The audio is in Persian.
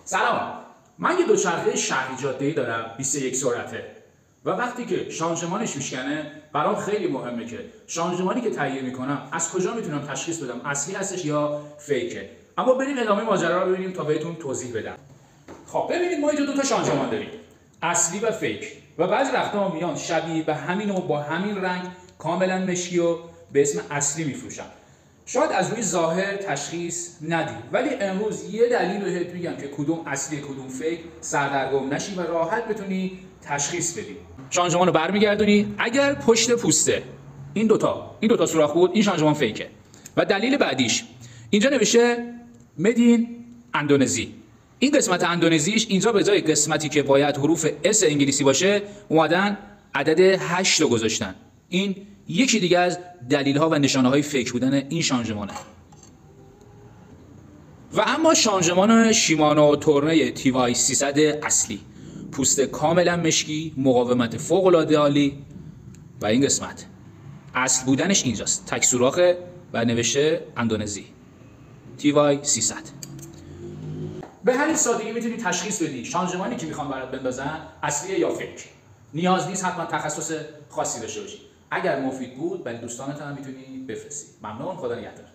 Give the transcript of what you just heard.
سلام، من یه دوچرخه شهری جاده‌ای دارم 21 سرعته و وقتی که شانژمانش میشکنه برام خیلی مهمه که شانژمانی که تهیه میکنم از کجا میتونم تشخیص بدم اصلی هستش یا فیکه. اما بریم ادامه ماجرا رو ببینیم تا بهتون توضیح بدم. خب ببینید ما اینجا دو تا شانژمان داریم، اصلی و فیک، و بعضی وقتا میان شبیه به همین و با همین رنگ کاملا مشکی و به اسم اصلی میفروشن. شاید از روی ظاهر تشخیص ندی، ولی امروز یه دلیل بهت میگم که کدوم اصلی کدوم فیک سردرگم نشی و راحت بتونی تشخیص بدی. شانژمان رو برمیگردونی، اگر پشت پوسته این دوتا سوراخ بود، این شانژمان فیکه. و دلیل بعدیش اینجا نوشته مدین اندونزی. این قسمت اندونزیش اینجا به جای قسمتی که باید حروف اس انگلیسی باشه اومدن عدد 8 رو گذاشتن. این یکی دیگه از دلیل‌ها و نشانه‌های فیک بودن این شانژمانه. و اما شانژمان شیمانو تورنه TY 300 اصلی، پوست کاملا مشکی، مقاومت فوق‌العاده عالی، و این قسمت اصل بودنش اینجاست، تک سوراخه و نوشته اندونزی TY 300. به همین سادگی میتونی تشخیص بدی شانژمانی که میخوان برات بندازن اصلیه یا فیک. نیاز نیست حتما تخصص خاصی داشته باشی. اگر مفید بود برای دوستانت هم میتونی بفرستی. ممنون، خدا نگهدار.